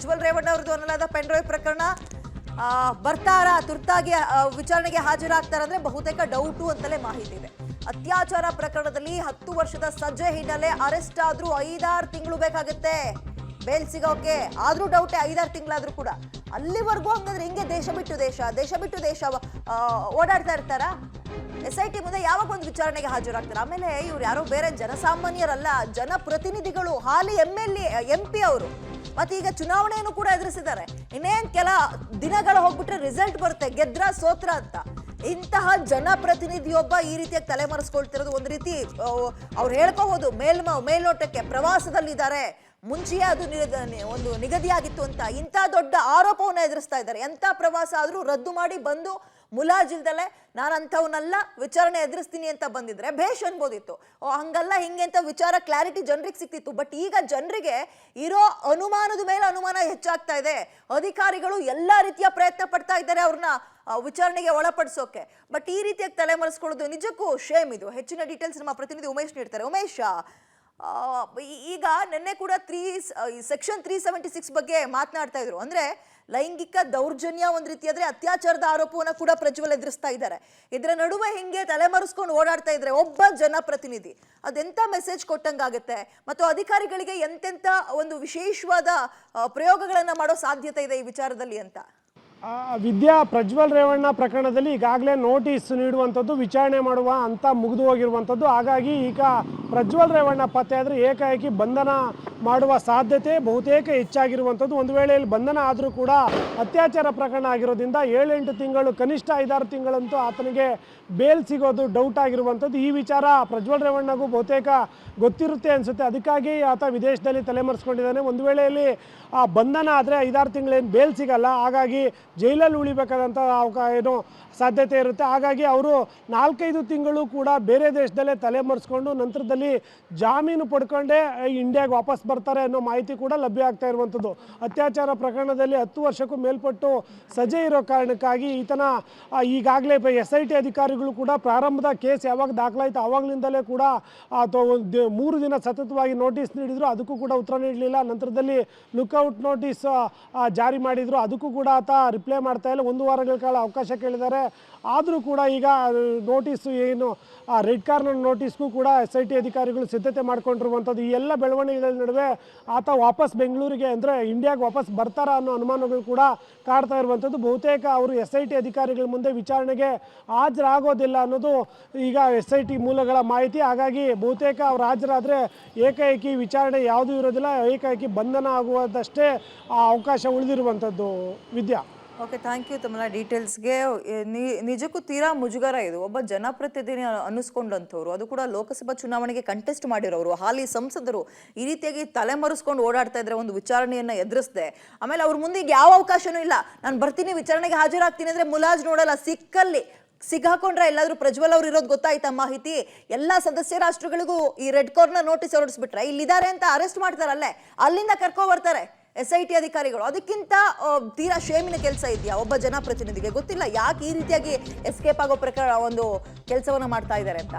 ಪ್ರಜ್ವಲ್ ರೇವಣ್ಣ ಅವರದು ಅನ್ನಲಾದ pen drive ಪ್ರಕರಣ ಬರ್ತಾರಾ ತುರ್ತಾಗಿ ವಿಚಾರಣೆಗೆ ಹಾಜರಾಗ್ತಾರಂದ್ರೆ ಬಹುತೇಕ ಡೌಟು ಅಂತಲೇ ಮಾಹಿತಿ ಇದೆ. ಅತ್ಯಾಚಾರ ಪ್ರಕರಣದಲ್ಲಿ 10 ವರ್ಷದ ಸಜ್ಜೆ ಹಿನ್ನೆಲೆ ಅರೆಸ್ಟ್ ಆದ್ರೂ 5-6 ತಿಂಗಳು ಬೇಕಾಗುತ್ತೆ ಬೇಲ್ ಸಿಗೋಕೆ. ಆದ್ರೂ ಡೌಟೇ, 5-6 ತಿಂಗಳಾದ್ರೂ ಕೂಡ. ಅಲ್ಲಿವರೆಗೂ ಹಂಗಂದ್ರೆ ಹಿಂಗೆ ದೇಶ ಬಿಟ್ಟು ದೇಶ ಓಡಾಡ್ತಾ ಇರ್ತಾರ. SIT ಮುಂದೆ ಯಾವಾಗ ಒಂದು ವಿಚಾರಣೆಗೆ ಹಾಜರಾಗ್ತಾರೆ. ಆಮೇಲೆ ಇವ್ರು ಯಾರೋ ಬೇರೆ ಜನಸಾಮಾನ್ಯರಲ್ಲ, ಜನಪ್ರತಿನಿಧಿಗಳು, ಹಾಲಿ MP ಅವರು. ಮತ್ತೆ ಈಗ ಚುನಾವಣೆಯನ್ನು ಕೂಡ ಎದುರಿಸಿದ್ದಾರೆ. ಇನ್ನೇನ್ ಕೆಲ ದಿನಗಳು ಹೋಗ್ಬಿಟ್ರೆ ರಿಸಲ್ಟ್ ಬರುತ್ತೆ, ಗೆದ್ರ ಸೋತ್ರ ಅಂತ. ಇಂತಹ ಜನಪ್ರತಿನಿಧಿಯೊಬ್ಬ ಈ ರೀತಿಯಾಗಿ ತಲೆಮರೆಸ್ಕೊಳ್ತಿರೋದು ಒಂದು ರೀತಿ ಅವ್ರು ಹೇಳ್ಕೋಬಹುದು ಮೇಲ್ನೋಟಕ್ಕೆ ಪ್ರವಾಸದಲ್ಲಿದ್ದಾರೆ, ಮುಂಚೆಯೇ ಅದು ಒಂದು ನಿಗದಿಯಾಗಿತ್ತು ಅಂತ. ಇಂಥ ದೊಡ್ಡ ಆರೋಪವನ್ನು ಎದುರಿಸ್ತಾ ಇದ್ದಾರೆ. ಎಂಥ ಪ್ರವಾಸ ಆದ್ರೂ ರದ್ದು ಮಾಡಿ ಬಂದು ಮುಲಾಜಿಲ್ದಲೆ ನಾನು ಅಂಥವನ್ನೆಲ್ಲ ವಿಚಾರಣೆ ಎದುರಿಸ್ತೀನಿ ಅಂತ ಬಂದಿದ್ರೆ ಭೇಷ್ ಅನ್ಬೋದಿತ್ತು. ಹಂಗಲ್ಲ ಹಿಂಗೆ ಅಂತ ವಿಚಾರ ಕ್ಲಾರಿಟಿ ಜನರಿಗೆ ಸಿಕ್ತಿತ್ತು. ಬಟ್ ಈಗ ಜನರಿಗೆ ಇರೋ ಅನುಮಾನದ ಮೇಲೆ ಅನುಮಾನ ಹೆಚ್ಚಾಗ್ತಾ ಇದೆ. ಅಧಿಕಾರಿಗಳು ಎಲ್ಲ ರೀತಿಯ ಪ್ರಯತ್ನ ಪಡ್ತಾ ಇದ್ದಾರೆ ಅವ್ರನ್ನ ವಿಚಾರಣೆಗೆ ಒಳಪಡಿಸೋಕೆ. ಬಟ್ ಈ ರೀತಿಯಾಗಿ ತಲೆಮರೆಸ್ಕೊಳ್ಳೋದು ನಿಜಕ್ಕೂ ಶೇಮ್. ಇದು ಹೆಚ್ಚಿನ ಡೀಟೇಲ್ಸ್ ನಮ್ಮ ಪ್ರತಿನಿಧಿ ಉಮೇಶ್ ನೀಡ್ತಾರೆ. ಉಮೇಶ್, ಈಗ ನಿನ್ನೆ ಕೂಡ ಸೆಕ್ಷನ್ 376 ಬಗ್ಗೆ ಮಾತನಾಡ್ತಾ ಇದ್ರು. ಅಂದ್ರೆ ಲೈಂಗಿಕ ದೌರ್ಜನ್ಯ ಒಂದ್ ರೀತಿ ಆದ್ರೆ ಅತ್ಯಾಚಾರದ ಆರೋಪವನ್ನ ಕೂಡ ಪ್ರಜ್ವಲ್ ಎದುರಿಸ್ತಾ ಇದ್ದಾರೆ. ಇದರ ನಡುವೆ ಹಿಂಗೆ ತಲೆಮರೆಸ್ಕೊಂಡು ಓಡಾಡ್ತಾ ಇದ್ರೆ ಒಬ್ಬ ಜನಪ್ರತಿನಿಧಿ ಅದೆಂತ ಮೆಸೇಜ್ ಕೊಟ್ಟಂಗಾಗುತ್ತೆ, ಮತ್ತು ಅಧಿಕಾರಿಗಳಿಗೆ ಎಂತೆಂತ ಒಂದು ವಿಶೇಷವಾದ ಪ್ರಯೋಗಗಳನ್ನ ಮಾಡೋ ಸಾಧ್ಯತೆ ಇದೆ ಈ ವಿಚಾರದಲ್ಲಿ ಅಂತ? ವಿದ್ಯಾ ಪ್ರಜ್ವಲ್ ರೇವಣ್ಣ ಪ್ರಕರಣದಲ್ಲಿ ಈಗಾಗಲೇ ನೋಟಿಸ್ ನೀಡುವಂಥದ್ದು, ವಿಚಾರಣೆ ಮಾಡುವ ಅಂತ ಮುಗಿದು ಹೋಗಿರುವಂಥದ್ದು. ಹಾಗಾಗಿ ಈಗ ಪ್ರಜ್ವಲ್ ರೇವಣ್ಣ ಪತ್ತೆ ಆದರೆ ಏಕಾಏಕಿ ಬಂಧನ ಮಾಡುವ ಸಾಧ್ಯತೆ ಬಹುತೇಕ ಹೆಚ್ಚಾಗಿರುವಂಥದ್ದು. ಒಂದು ವೇಳೆ ಇಲ್ಲಿ ಬಂಧನ ಆದರೂ ಕೂಡ ಅತ್ಯಾಚಾರ ಪ್ರಕರಣ ಆಗಿರೋದ್ರಿಂದ 7-8 ತಿಂಗಳು, ಕನಿಷ್ಠ 5-6 ತಿಂಗಳಂತೂ ಆತನಿಗೆ ಬೇಲ್ ಸಿಗೋದು ಡೌಟ್ ಆಗಿರುವಂಥದ್ದು. ಈ ವಿಚಾರ ಪ್ರಜ್ವಲ್ ರೇವಣ್ಣಗೂ ಬಹುತೇಕ ಗೊತ್ತಿರುತ್ತೆ ಅನಿಸುತ್ತೆ. ಅದಕ್ಕಾಗಿ ಆತ ವಿದೇಶದಲ್ಲಿ ತಲೆಮರೆಸ್ಕೊಂಡಿದ್ದಾನೆ. ಒಂದು ವೇಳೆಯಲ್ಲಿ ಬಂಧನ ಆದರೆ 5-6 ತಿಂಗಳೇನು ಬೇಲ್ ಸಿಗಲ್ಲ. ಹಾಗಾಗಿ ಜೈಲಲ್ಲಿ ಉಳಿಬೇಕಾದಂಥ ಏನೋ ಸಾಧ್ಯತೆ ಇರುತ್ತೆ. ಹಾಗಾಗಿ ಅವರು 4-5 ತಿಂಗಳು ಕೂಡ ಬೇರೆ ದೇಶದಲ್ಲೇ ತಲೆಮರೆಸ್ಕೊಂಡು ನಂತರದಲ್ಲಿ ಜಾಮೀನು ಪಡ್ಕೊಂಡೇ ಇಂಡಿಯಾಗೆ ವಾಪಸ್ ಬರ್ತಾರೆ ಅನ್ನೋ ಮಾಹಿತಿ ಕೂಡ ಲಭ್ಯ ಆಗ್ತಾ ಇರುವಂಥದ್ದು. ಅತ್ಯಾಚಾರ ಪ್ರಕರಣದಲ್ಲಿ 10 ವರ್ಷಕ್ಕೂ ಮೇಲ್ಪಟ್ಟು ಸಜೆ ಇರೋ ಕಾರಣಕ್ಕಾಗಿ ಈತನ ಈಗಾಗಲೇ SIT ಅಧಿಕಾರಿಗಳು ಕೂಡ ಪ್ರಾರಂಭದ ಕೇಸ್ ಯಾವಾಗ ದಾಖಲಾಯಿತು ಆವಾಗಲಿಂದಲೇ ಕೂಡ 3 ದಿನ ಸತತವಾಗಿ ನೋಟಿಸ್ ನೀಡಿದ್ರು, ಅದಕ್ಕೂ ಕೂಡ ಉತ್ತರ ನೀಡಲಿಲ್ಲ. ನಂತರದಲ್ಲಿ ಲುಕ್ಔಟ್ ನೋಟಿಸ್ ಜಾರಿ ಮಾಡಿದ್ರು, ಅದಕ್ಕೂ ಕೂಡ ಆತ ರಿಪ್ಲೈ ಮಾಡ್ತಾ ಇಲ್ಲ. 1 ವಾರಗಳ ಕಾಲ ಅವಕಾಶ ಕೇಳಿದ್ದಾರೆ. ಆದರೂ ಕೂಡ ಈಗ ನೋಟಿಸು ಏನು ರೆಡ್ ಕಾರ್ನರ್ ನೋಟಿಸ್ಗೂ ಕೂಡ SIT ಅಧಿಕಾರಿಗಳು ಸಿದ್ಧತೆ ಮಾಡ್ಕೊಂಡಿರುವಂಥದ್ದು. ಈ ಎಲ್ಲ ಬೆಳವಣಿಗೆಗಳ ನಡುವೆ ಆತ ವಾಪಸ್ ಬೆಂಗಳೂರಿಗೆ ಅಂದರೆ ಇಂಡಿಯಾಗೆ ವಾಪಸ್ ಬರ್ತಾರಾ ಅನ್ನೋ ಅನುಮಾನಗಳು ಕೂಡ ಕಾಡ್ತಾ ಇರುವಂಥದ್ದು. ಬಹುತೇಕ ಅವರು SIT ಅಧಿಕಾರಿಗಳ ಮುಂದೆ ವಿಚಾರಣೆಗೆ ಹಾಜರಾಗೋದಿಲ್ಲ ಅನ್ನೋದು ಈಗ SIT ಮೂಲಗಳ ಮಾಹಿತಿ. ಹಾಗಾಗಿ ಬಹುತೇಕ ಅವ್ರು ಹಾಜರಾದರೆ ಏಕಾಏಕಿ ವಿಚಾರಣೆ ಯಾವುದೂ ಇರೋದಿಲ್ಲ, ಏಕಾಏಕಿ ಬಂಧನ ಆಗುವುದಷ್ಟೇ ಅವಕಾಶ ಉಳಿದಿರುವಂಥದ್ದು. ವಿದ್ಯಾ, ಓಕೆ, ಥ್ಯಾಂಕ್ ಯು ತಮ್ಮ ಡೀಟೇಲ್ಸ್ಗೆ. ನಿಜಕ್ಕೂ ತೀರಾ ಮುಜುಗರ ಇದು. ಒಬ್ಬ ಜನಪ್ರತಿನಿಧಿ ಅನ್ನಿಸ್ಕೊಂಡಂಥವ್ರು, ಅದು ಕೂಡ ಲೋಕಸಭಾ ಚುನಾವಣೆಗೆ ಕಂಟೆಸ್ಟ್ ಮಾಡಿರೋರು, ಹಾಲಿ ಸಂಸದರು ಈ ರೀತಿಯಾಗಿ ತಲೆಮರೆಸ್ಕೊಂಡು ಓಡಾಡ್ತಾ ಇದ್ರೆ ಒಂದು ವಿಚಾರಣೆಯನ್ನ ಎದುರಿಸ್ದೆ. ಆಮೇಲೆ ಅವ್ರ ಮುಂದೆ ಈಗ ಯಾವ ಅವಕಾಶನೂ ಇಲ್ಲ, ನಾನು ಬರ್ತೀನಿ ವಿಚಾರಣೆಗೆ ಹಾಜರಾಗ್ತೀನಿ ಅಂದ್ರೆ ಮುಲಾಜ್ ನೋಡಲ್ಲ. ಸಿಕ್ಕಾಕೊಂಡ್ರೆ ಎಲ್ಲಾದ್ರೂ ಪ್ರಜ್ವಲ್ ಅವ್ರು ಇರೋದು ಗೊತ್ತಾಯ್ತಾ ಮಾಹಿತಿ, ಎಲ್ಲಾ ಸದಸ್ಯ ರಾಷ್ಟ್ರಗಳಿಗೂ ಈ ರೆಡ್ ಕಾರ್ನರ್ ನೋಟಿಸ್ ಹೊರಡಿಸ್ಬಿಟ್ರೆ ಇಲ್ಲಿದ್ದಾರೆ ಅಂತ ಅರೆಸ್ಟ್ ಮಾಡ್ತಾರಲ್ಲೇ, ಅಲ್ಲಿಂದ ಕರ್ಕೊ ಬರ್ತಾರೆ SIT ಅಧಿಕಾರಿಗಳು. ಅದಕ್ಕಿಂತ ತೀರಾ ಶೇಮಿನ ಕೆಲಸ ಇದೆಯಾ ಒಬ್ಬ ಜನಪ್ರತಿನಿಧಿಗೆ? ಗೊತ್ತಿಲ್ಲ ಯಾಕೆ ಈ ರೀತಿಯಾಗಿ ಎಸ್ಕೇಪ್ ಆಗೋ ಪ್ರಕಾರ ಒಂದು ಕೆಲಸವನ್ನ ಮಾಡ್ತಾ ಇದ್ದಾರೆ ಅಂತ.